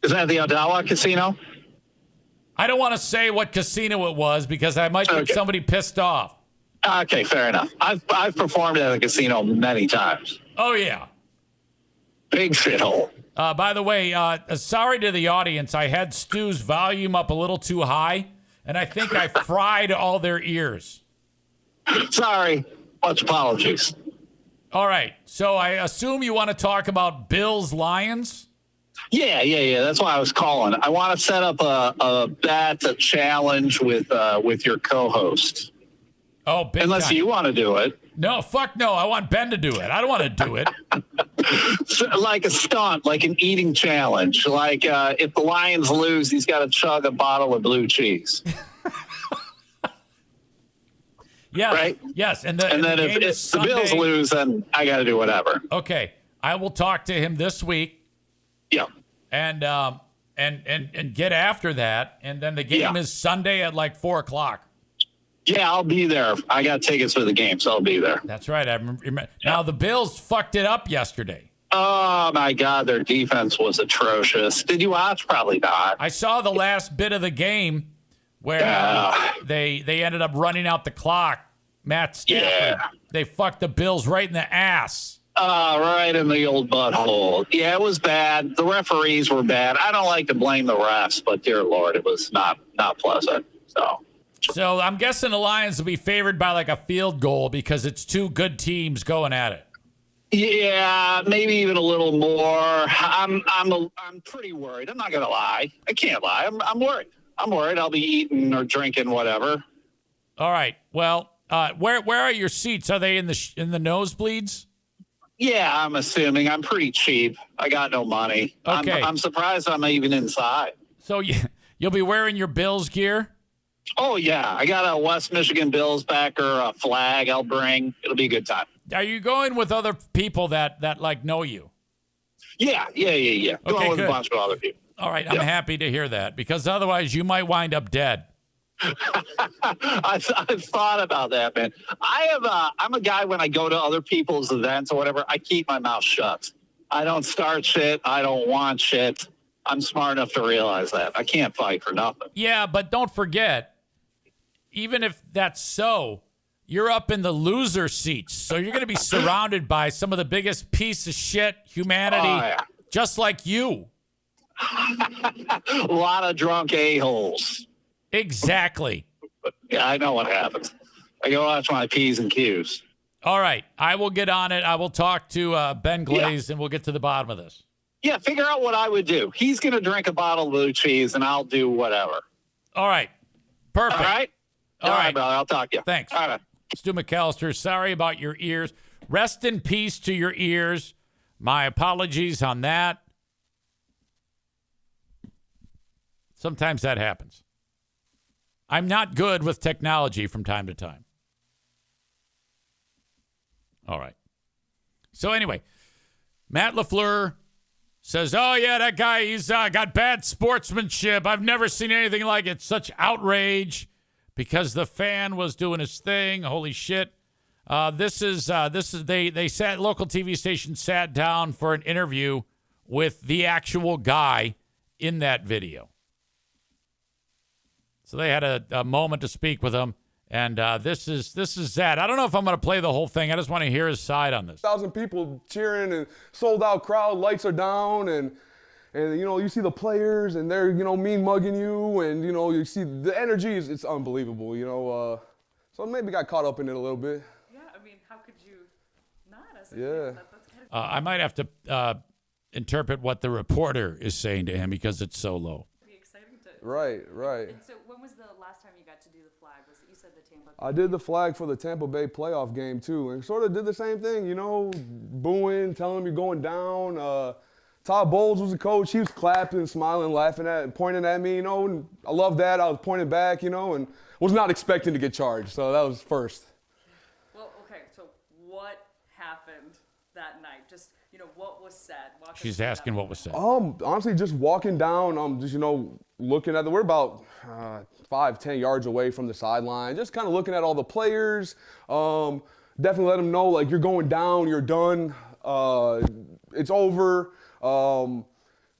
Is that the Odawa Casino? I don't want to say what casino it was because I might get somebody pissed off. Okay, fair enough. I've performed at a casino many times. Oh, yeah. Big shithole. By the way, sorry to the audience. I had Stu's volume up a little too high, and I think I fried all their ears. Sorry. Much apologies. All right. So I assume you want to talk about Bills Lions? Yeah. That's why I was calling. I want to set up a bet, a challenge with your co-host. Oh, big Unless time. You want to do it. No, fuck no. I want Ben to do it. I don't want to do it. So, like a stunt, like an eating challenge. Like if the Lions lose, he's got to chug a bottle of blue cheese. Yes. Right? Yes. And then if the Bills lose, then I got to do whatever. Okay. I will talk to him this week. Yeah. And and get after that. And then the game is Sunday at like 4:00. Yeah, I'll be there. I got tickets for the game, so I'll be there. That's right. I remember. Now, the Bills fucked it up yesterday. Oh, my God. Their defense was atrocious. Did you watch? Probably not. I saw the last bit of the game where they ended up running out the clock. Matt Stafford, they fucked the Bills right in the ass. Right in the old butthole. Yeah, it was bad. The referees were bad. I don't like to blame the refs, but dear Lord, it was not pleasant. So I'm guessing the Lions will be favored by like a field goal because it's two good teams going at it. Yeah, maybe even a little more. I'm pretty worried. I'm not gonna lie. I can't lie. I'm worried. I'm worried. I'll be eating or drinking whatever. All right. Well, where are your seats? Are they in the nosebleeds? Yeah, I'm assuming. I'm pretty cheap. I got no money. Okay. I'm surprised I'm even inside. So you'll be wearing your Bills gear? Oh, yeah. I got a West Michigan Bills backer, a flag I'll bring. It'll be a good time. Are you going with other people that like know you? Yeah. Okay, going with good. a bunch of other people. All right. I'm happy to hear that because otherwise you might wind up dead. I've thought about that, man. I'm a guy when I go to other people's events or whatever, I keep my mouth shut. I don't start shit. I don't want shit. I'm smart enough to realize that. I can't fight for nothing. Yeah, but don't forget, even if that's so, you're up in the loser seats. So you're going to be surrounded by some of the biggest piece of shit humanity, just like you. A lot of drunk a-holes. Exactly. Yeah, I know what happens. I go watch my P's and Q's. All right. I will get on it. I will talk to Ben Glaze, and we'll get to the bottom of this. Yeah, figure out what I would do. He's going to drink a bottle of blue cheese, and I'll do whatever. All right. Perfect. All right? All right, brother. I'll talk to you. Thanks. All right. Stu McAllister, sorry about your ears. Rest in peace to your ears. My apologies on that. Sometimes that happens. I'm not good with technology from time to time. All right. So anyway, Matt LaFleur says, oh, yeah, that guy, he's got bad sportsmanship. I've never seen anything like it. Such outrage because the fan was doing his thing. Holy shit. They sat, local TV station sat down for an interview with the actual guy in that video. So they had a moment to speak with him, and this is that. I don't know if I'm going to play the whole thing. I just want to hear his side on this. 1,000 people cheering and sold out crowd. Lights are down, and you see the players, and they're mean mugging you, and you see the energy it's unbelievable. So maybe got caught up in it a little bit. Yeah, I mean, how could you not? As a yeah. That's kind of I might have to interpret what the reporter is saying to him because it's so low. Right. And so when was the last time you got to do the flag? Was it, you said the Tampa Bay? I did the flag for the Tampa Bay playoff game, too, and sort of did the same thing, booing, telling them you're going down. Todd Bowles was the coach. He was clapping, smiling, laughing pointing at me, and I love that. I was pointing back, and was not expecting to get charged, so that was first. Well, okay, so what happened that night? Just, what was said? She's asking what was said. Honestly, just walking down, looking at we're about 5-10 yards away from the sideline, just kind of looking at all the players. Definitely let them know, like, you're going down, you're done, it's over.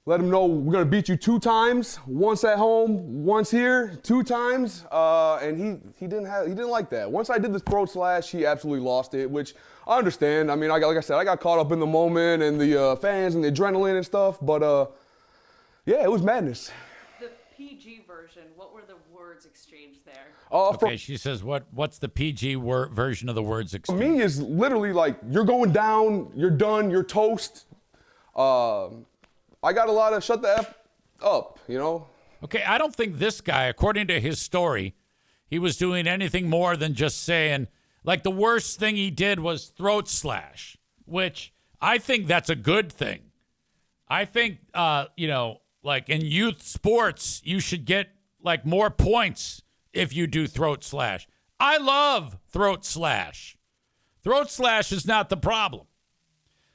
Let them know we're going to beat you 2 times, once at home, once here, 2 times. And he didn't like that. Once I did the throat slash, he absolutely lost it, which I understand. I mean, like I said, I got caught up in the moment and the fans and the adrenaline and stuff. But, yeah, it was madness. The PG version, what were the words exchanged there? Okay, she says, what's the PG version of the words exchanged? For me, is literally like, you're going down, you're done, you're toast. I got a lot of shut the F up, Okay, I don't think this guy, according to his story, he was doing anything more than just saying, like, the worst thing he did was throat slash, which I think that's a good thing. I think, like in youth sports, you should get, like, more points if you do throat slash. I love throat slash. Throat slash is not the problem.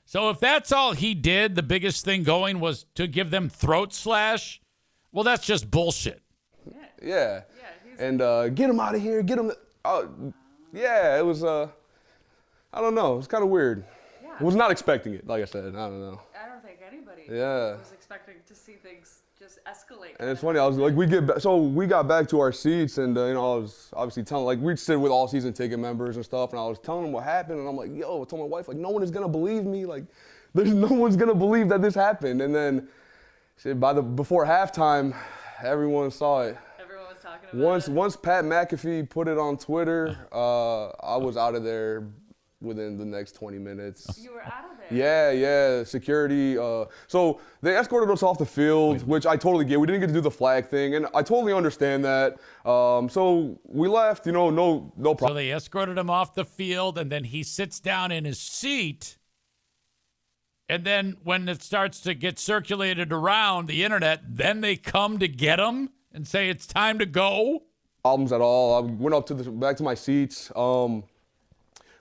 So if that's all he did, the biggest thing going was to give them throat slash, Well, that's just bullshit. Yeah. And get him out of here. Get him. Yeah, it was, I don't know. It was kind of weird. Yeah. I was not expecting it, like I said. I don't know. I don't think anybody was expecting to see things just escalate. And it's funny, I was like, we got back to our seats, and I was obviously telling, like, we'd sit with all season ticket members and stuff, and I was telling them what happened, and I'm like, yo, I told my wife, like, no one is gonna believe me, like, there's no one's gonna believe that this happened. And then, before halftime, everyone saw it. Everyone was talking about it. Once Pat McAfee put it on Twitter, I was out of there within the next 20 minutes. You were out of there? Yeah, security. So they escorted us off the field, which I totally get. We didn't get to do the flag thing, and I totally understand that. So we left, no problem. So they escorted him off the field, and then he sits down in his seat. And then when it starts to get circulated around the internet, then they come to get him and say it's time to go? Problems at all. I went up back to my seats. Was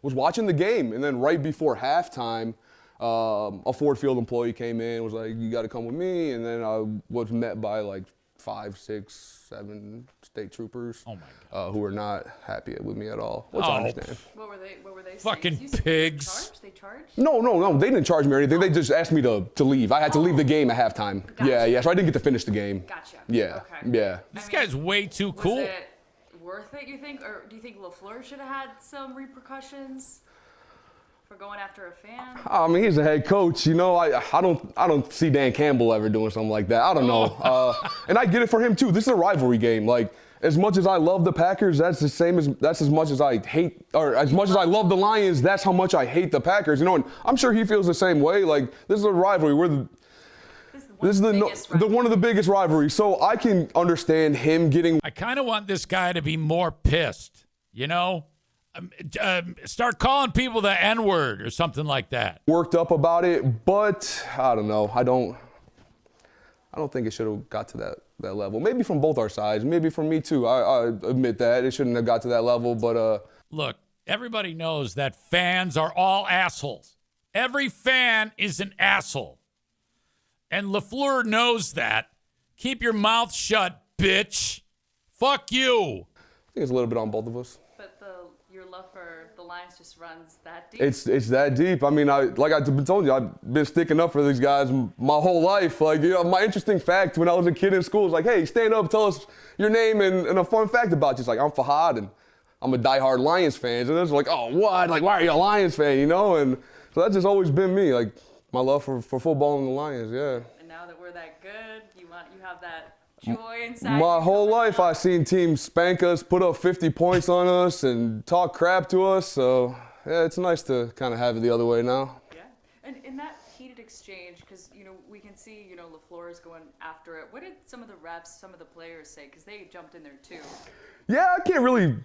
watching the game, and then right before halftime, a Ford Field employee came in, was like, you got to come with me, and then I was met by like 5, 6, 7 state troopers who were not happy with me at all, which I understand. What were they fucking saying? pigs. They charged? No, they didn't charge me or anything. They just asked me to leave. I had to leave the game at halftime. Gotcha. Yeah, so I didn't get to finish the game. Gotcha. Yeah, okay. Yeah. This guy's way too cool. Was it worth it, you think? Or do you think LaFleur should have had some repercussions for going after a fan? I mean, he's a head coach. I don't see Dan Campbell ever doing something like that. I don't know. And I get it for him too. This is a rivalry game. Like, as much as I love the Packers, that's as much as I hate, or as much as I love the Lions, that's how much I hate the Packers. And I'm sure he feels the same way. Like, this is a rivalry. This is one of the biggest rivalries. So I can understand him getting. I kind of want this guy to be more pissed, start calling people the N-word or something like that. Worked up about it, but I don't know. I don't think it should have got to that level. Maybe from both our sides. Maybe from me too. I admit that. It shouldn't have got to that level, but Look, everybody knows that fans are all assholes. Every fan is an asshole. And LaFleur knows that. Keep your mouth shut, bitch. Fuck you. I think it's a little bit on both of us. But your love for the Lions just runs that deep. It's that deep. I mean, like I've been telling you, I've been sticking up for these guys my whole life. Like, my interesting fact when I was a kid in school was like, hey, stand up, tell us your name and a fun fact about you. It's like, I'm Fahad and I'm a diehard Lions fan. And it's like, oh, what? Like, why are you a Lions fan? And so that's just always been me. Like, my love for football and the Lions, yeah. And now that we're that good, you have that joy inside. My whole life I've seen teams spank us, put up 50 points on us, and talk crap to us. So, yeah, it's nice to kind of have it the other way now. Yeah. And in that heated exchange, because, we can see, LaFleur is going after it. What did some of the refs, some of the players say? Because they jumped in there too. Yeah, I can't really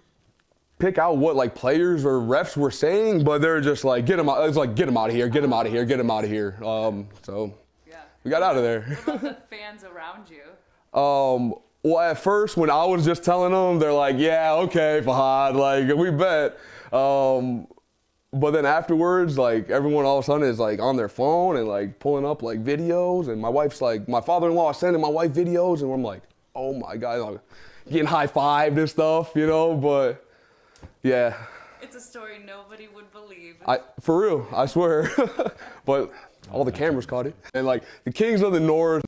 pick out what like players or refs were saying, but they're just like, get him out. It's like, get him out of here, get him out of here, get him out of here. So we got out of there. What about the fans around you? Well, at first, when I was just telling them, they're like, yeah, okay, Fahad, like, we bet. But then afterwards, like, everyone all of a sudden is like on their phone and like pulling up like videos, and my wife's like, my father-in-law is sending my wife videos, and I'm like, oh my God, like, getting high-fived and stuff, but yeah. It's a story nobody would believe. For real, I swear. But all the cameras caught it. And like the Kings of the North,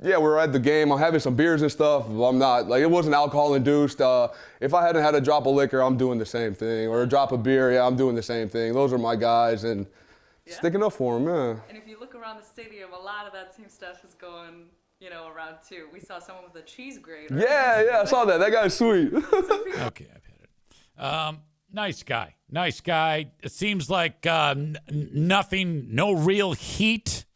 yeah, we were at the game. I'm having some beers and stuff. I'm not, like, it wasn't alcohol induced. If I hadn't had a drop of liquor, I'm doing the same thing. Or a drop of beer, yeah, I'm doing the same thing. Those are my guys, and sticking up for them, yeah. And if you look around the stadium, a lot of that same stuff is going, around too. We saw someone with a cheese grater. Yeah, I saw that. That guy's sweet. Okay, I've had it. Nice guy. It seems like nothing, no real heat.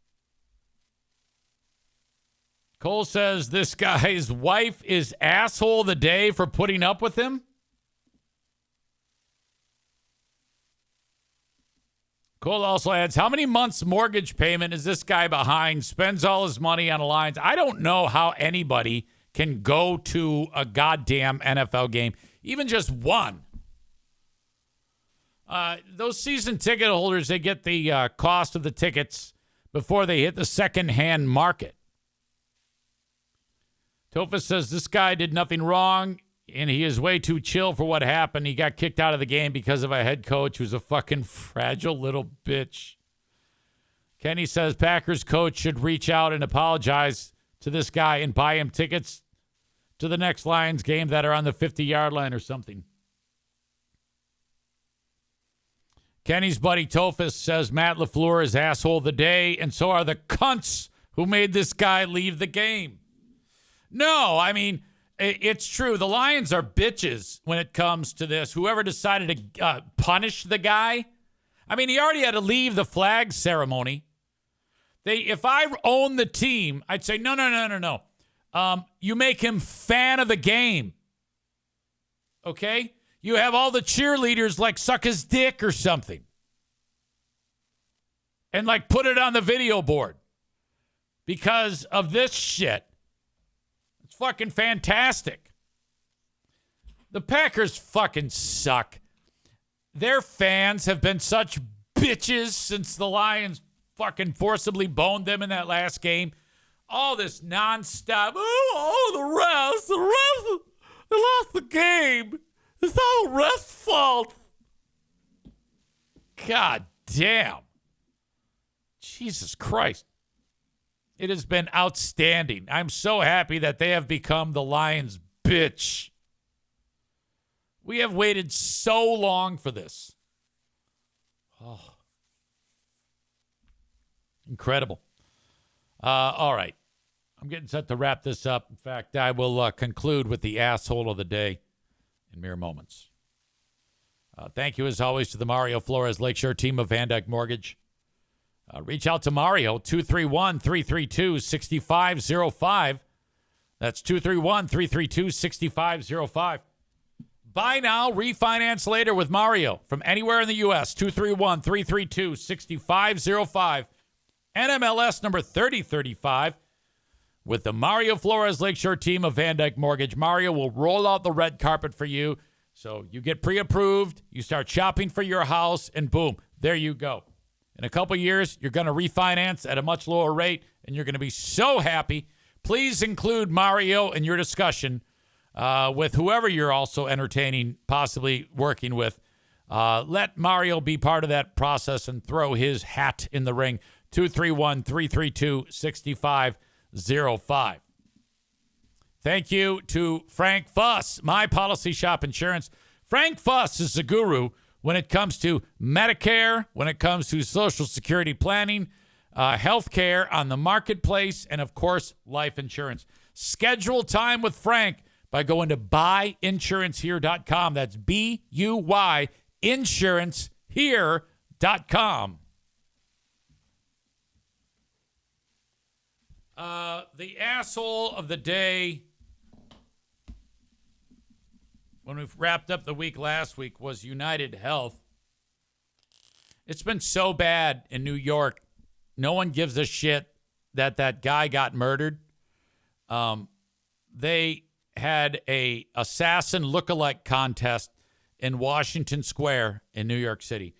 Cole says this guy's wife is asshole of the day for putting up with him. Cole also adds, how many months mortgage payment is this guy behind? Spends all his money on Lions. I don't know how anybody can go to a goddamn NFL game, even just one. Those season ticket holders, they get the cost of the tickets before they hit the secondhand market. Tofa says this guy did nothing wrong, and he is way too chill for what happened. He got kicked out of the game because of a head coach who's a fucking fragile little bitch. Kenny says Packers coach should reach out and apologize to this guy and buy him tickets to the next Lions game that are on the 50-yard line or something. Kenny's buddy Tofus says Matt LaFleur is asshole of the day, and so are the cunts who made this guy leave the game. No, I mean, it's true. The Lions are bitches when it comes to this. Whoever decided to punish the guy, I mean, he already had to leave the flag ceremony. If I own the team, I'd say, no. You make him fan of the game. Okay? You have all the cheerleaders like suck his dick or something. And like put it on the video board. Because of this shit. It's fucking fantastic. The Packers fucking suck. Their fans have been such bitches since the Lions fucking forcibly boned them in that last game. All this nonstop. The refs, they lost the game. It's all the refs' fault. God damn. Jesus Christ. It has been outstanding. I'm so happy that they have become the Lions' bitch. We have waited so long for this. Oh. Incredible. All right. I'm getting set to wrap this up. In fact, I will conclude with the asshole of the day in mere moments. Thank you, as always, to the Mario Flores Lakeshore team of Van Dyke Mortgage. Reach out to Mario, 231-332-6505. That's 231-332-6505. Buy now, refinance later with Mario from anywhere in the U.S., 231-332-6505. NMLS number 3035. With the Mario Flores Lakeshore team of Van Dyke Mortgage, Mario will roll out the red carpet for you. So you get pre-approved, you start shopping for your house, and boom, there you go. In a couple years, you're going to refinance at a much lower rate, and you're going to be so happy. Please include Mario in your discussion with whoever you're also entertaining, possibly working with. Let Mario be part of that process and throw his hat in the ring. 231-332-6505. Thank you to Frank Fuss, My Policy Shop Insurance. Frank Fuss is the guru when it comes to Medicare, when it comes to Social Security planning, health care on the marketplace, and, of course, life insurance. Schedule time with Frank by going to buyinsurancehere.com. That's B-U-Y, insurancehere.com. The asshole of the day, when we wrapped up the week last week, was United Health. It's been so bad in New York. No one gives a shit that guy got murdered. They had a assassin lookalike contest in Washington Square in New York City.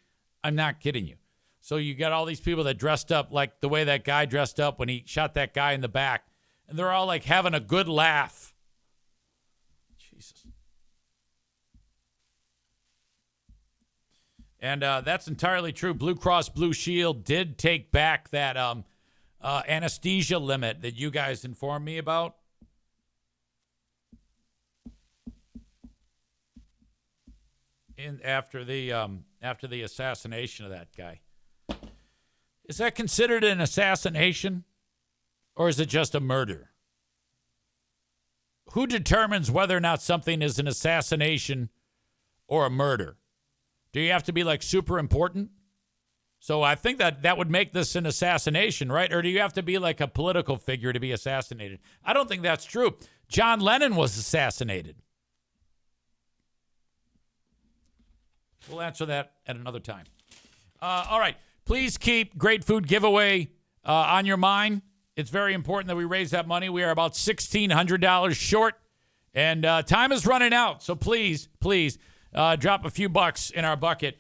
I'm not kidding you. So you got all these people that dressed up like the way that guy dressed up when he shot that guy in the back. And they're all like having a good laugh. Jesus. And that's entirely true. Blue Cross Blue Shield did take back that anesthesia limit that you guys informed me about. After the assassination of that guy. Is that considered an assassination, or is it just a murder? Who determines whether or not something is an assassination or a murder? Do you have to be like super important? So I think that would make this an assassination, right? Or do you have to be like a political figure to be assassinated? I don't think that's true. John Lennon was assassinated. We'll answer that at another time. All right. Please keep Great Food Giveaway on your mind. It's very important that we raise that money. We are about $1,600 short, and time is running out. So please drop a few bucks in our bucket.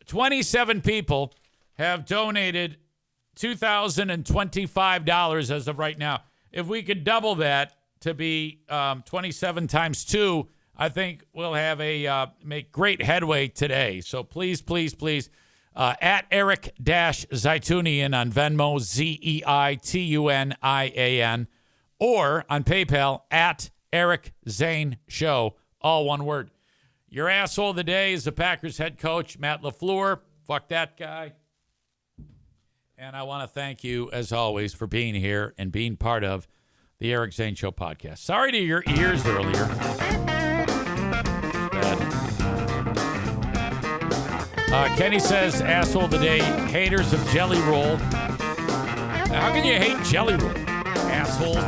27 people have donated $2,025 as of right now. If we could double that to be 27 times 2, I think we'll have make great headway today. So please, please, please, at Eric-Zaitunian on Venmo, ZEITUNIAN, or on PayPal at Eric Zane Show, all one word. Your asshole of the day is the Packers head coach, Matt LaFleur. Fuck that guy. And I want to thank you, as always, for being here and being part of the Eric Zane Show podcast. Sorry to your ears earlier. Kenny says, asshole of the day, haters of Jelly Roll. How can you hate Jelly Roll, asshole?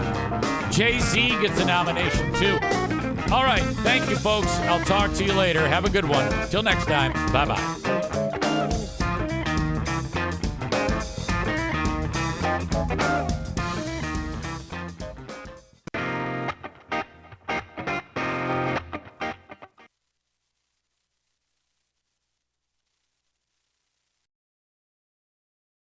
Jay-Z gets a nomination, too. All right. Thank you, folks. I'll talk to you later. Have a good one. Till next time. Bye-bye.